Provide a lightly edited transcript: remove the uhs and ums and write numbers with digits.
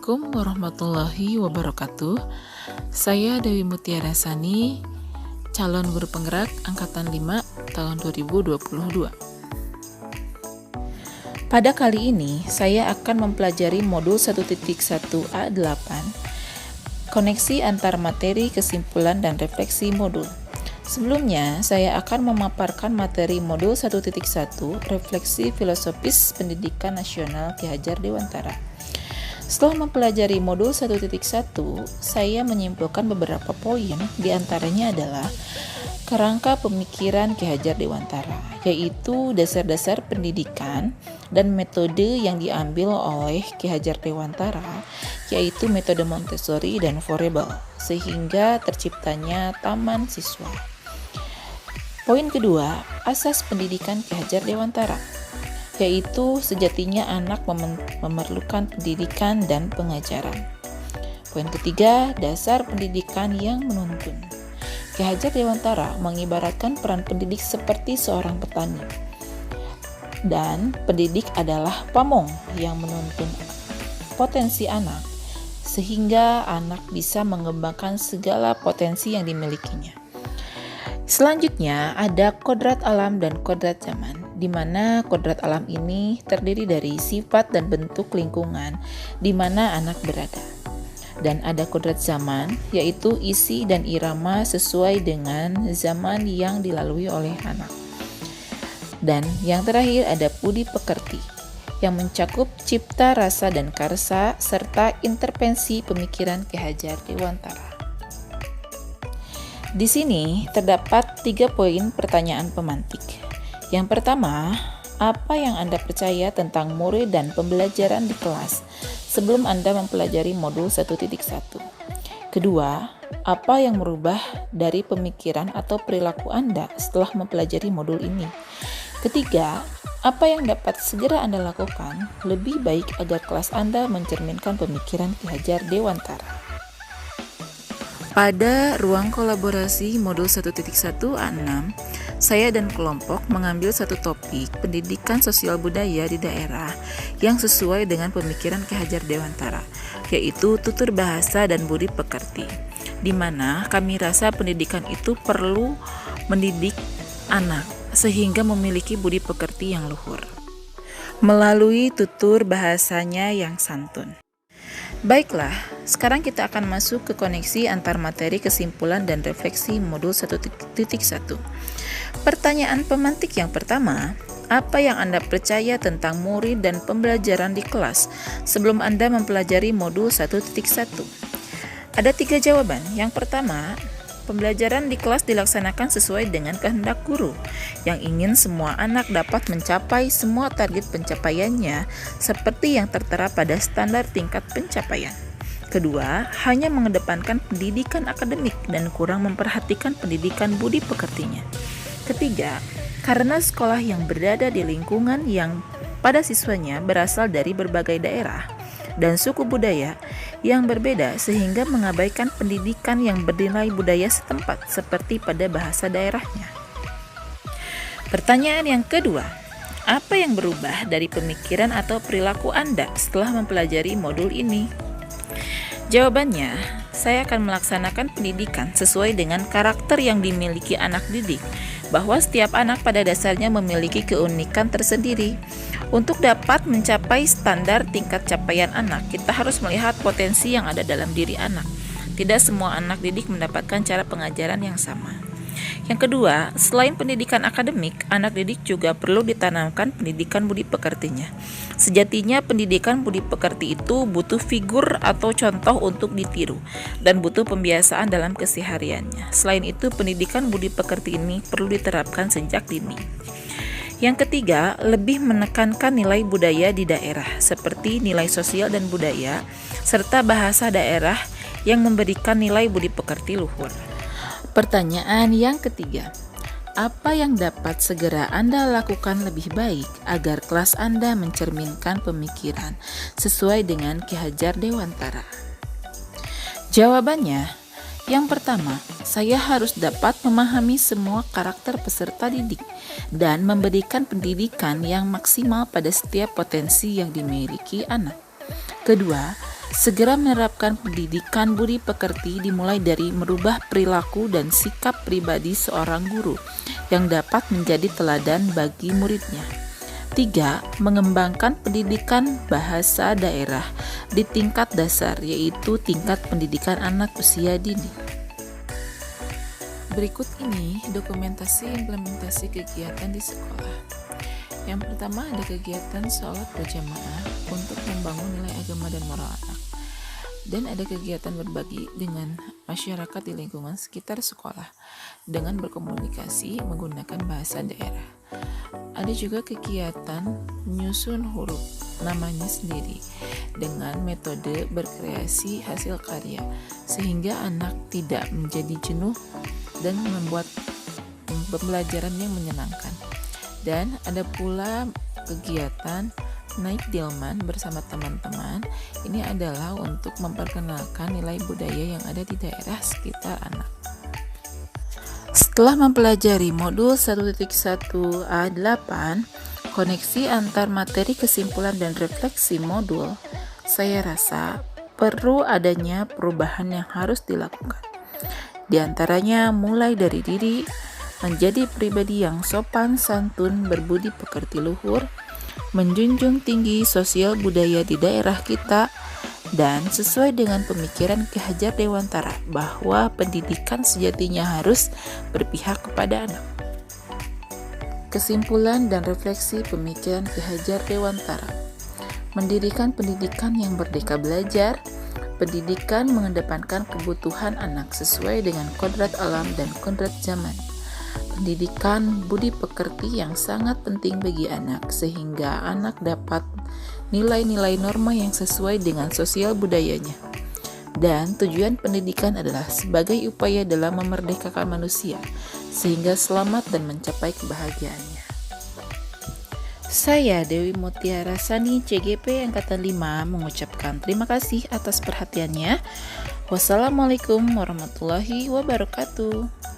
Assalamualaikum warahmatullahi wabarakatuh. Saya Dewi Mutiara Sani, calon guru penggerak Angkatan 5 tahun 2022. Pada kali ini, saya akan mempelajari modul 1.1A8, koneksi antar materi, kesimpulan, dan refleksi modul. Sebelumnya, saya akan memaparkan materi modul 1.1, refleksi filosofis pendidikan nasional Ki Hajar Dewantara. Setelah mempelajari modul 1.1, saya menyimpulkan beberapa poin, diantaranya adalah kerangka pemikiran Ki Hajar Dewantara, yaitu dasar-dasar pendidikan dan metode yang diambil oleh Ki Hajar Dewantara, yaitu metode Montessori dan Froebel, sehingga terciptanya taman siswa. Poin kedua, asas pendidikan Ki Hajar Dewantara, yaitu sejatinya anak memerlukan pendidikan dan pengajaran. Poin ketiga, dasar pendidikan yang menuntun. Ki Hajar Dewantara mengibaratkan peran pendidik seperti seorang petani. Dan pendidik adalah pamong yang menuntun potensi anak, sehingga anak bisa mengembangkan segala potensi yang dimilikinya. Selanjutnya ada kodrat alam dan kodrat zaman, di mana kodrat alam ini terdiri dari sifat dan bentuk lingkungan di mana anak berada. Dan ada kodrat zaman, yaitu isi dan irama sesuai dengan zaman yang dilalui oleh anak. Dan yang terakhir ada budi pekerti, yang mencakup cipta, rasa, dan karsa, serta intervensi pemikiran Ki Hajar Dewantara. Di sini terdapat 3 poin pertanyaan pemantik. Yang pertama, apa yang Anda percaya tentang murid dan pembelajaran di kelas sebelum Anda mempelajari modul 1.1? Kedua, apa yang merubah dari pemikiran atau perilaku Anda setelah mempelajari modul ini? Ketiga, apa yang dapat segera Anda lakukan lebih baik agar kelas Anda mencerminkan pemikiran Ki Hajar Dewantara? Pada ruang kolaborasi modul 1.1A6, saya dan kelompok mengambil satu topik pendidikan sosial budaya di daerah yang sesuai dengan pemikiran Ki Hajar Dewantara, yaitu tutur bahasa dan budi pekerti, di mana kami rasa pendidikan itu perlu mendidik anak sehingga memiliki budi pekerti yang luhur melalui tutur bahasanya yang santun. Baiklah, sekarang kita akan masuk ke koneksi antar materi, kesimpulan, dan refleksi modul 1.1. Pertanyaan pemantik yang pertama, apa yang Anda percaya tentang murid dan pembelajaran di kelas sebelum Anda mempelajari modul 1.1? Ada 3 jawaban. Yang pertama, pembelajaran di kelas dilaksanakan sesuai dengan kehendak guru yang ingin semua anak dapat mencapai semua target pencapaiannya seperti yang tertera pada standar tingkat pencapaian. Kedua, hanya mengedepankan pendidikan akademik dan kurang memperhatikan pendidikan budi pekertinya. Ketiga, karena sekolah yang berada di lingkungan yang pada siswanya berasal dari berbagai daerah dan suku budaya yang berbeda sehingga mengabaikan pendidikan yang bernilai budaya setempat seperti pada bahasa daerahnya. Pertanyaan yang kedua, apa yang berubah dari pemikiran atau perilaku Anda setelah mempelajari modul ini? Jawabannya, saya akan melaksanakan pendidikan sesuai dengan karakter yang dimiliki anak didik, bahwa setiap anak pada dasarnya memiliki keunikan tersendiri. Untuk dapat mencapai standar tingkat capaian anak, kita harus melihat potensi yang ada dalam diri anak. Tidak semua anak didik mendapatkan cara pengajaran yang sama. Yang kedua, selain pendidikan akademik, anak didik juga perlu ditanamkan pendidikan budi pekertinya. Sejatinya pendidikan budi pekerti itu butuh figur atau contoh untuk ditiru dan butuh pembiasaan dalam kesehariannya. Selain itu, pendidikan budi pekerti ini perlu diterapkan sejak dini. Yang ketiga, lebih menekankan nilai budaya di daerah, seperti nilai sosial dan budaya, serta bahasa daerah yang memberikan nilai budi pekerti luhur. Pertanyaan yang ketiga, apa yang dapat segera Anda lakukan lebih baik agar kelas Anda mencerminkan pemikiran sesuai dengan Ki Hajar Dewantara? Jawabannya, yang pertama, saya harus dapat memahami semua karakter peserta didik dan memberikan pendidikan yang maksimal pada setiap potensi yang dimiliki anak. Kedua, Segera menerapkan pendidikan budi pekerti dimulai dari merubah perilaku dan sikap pribadi seorang guru yang dapat menjadi teladan bagi muridnya. 3. Mengembangkan pendidikan bahasa daerah di tingkat dasar, yaitu tingkat pendidikan anak usia dini. Berikut ini dokumentasi implementasi kegiatan di sekolah. Yang pertama ada kegiatan sholat berjamaah untuk membangun nilai agama dan moral anak. Dan ada kegiatan berbagi dengan masyarakat di lingkungan sekitar sekolah dengan berkomunikasi menggunakan bahasa daerah. Ada juga kegiatan menyusun huruf namanya sendiri dengan metode berkreasi hasil karya sehingga anak tidak menjadi jenuh dan membuat pembelajaran yang menyenangkan. Dan ada pula kegiatan naik delman bersama teman-teman. Ini adalah untuk memperkenalkan nilai budaya yang ada di daerah sekitar anak. Setelah mempelajari modul 1.1A8, koneksi antar materi kesimpulan dan refleksi modul, saya rasa perlu adanya perubahan yang harus dilakukan. Di antaranya mulai dari diri, menjadi pribadi yang sopan santun, berbudi pekerti luhur, menjunjung tinggi sosial budaya di daerah kita, dan sesuai dengan pemikiran Ki Hajar Dewantara bahwa pendidikan sejatinya harus berpihak kepada anak. Kesimpulan dan refleksi pemikiran Ki Hajar Dewantara: mendirikan pendidikan yang merdeka belajar, pendidikan mengedepankan kebutuhan anak sesuai dengan kodrat alam dan kodrat zaman. Pendidikan budi pekerti yang sangat penting bagi anak sehingga anak dapat nilai-nilai norma yang sesuai dengan sosial budayanya. Dan tujuan pendidikan adalah sebagai upaya dalam memerdekakan manusia sehingga selamat dan mencapai kebahagiaannya. Saya Dewi Mutiara Sani CGP Angkatan 5 mengucapkan terima kasih atas perhatiannya. Wassalamualaikum warahmatullahi wabarakatuh.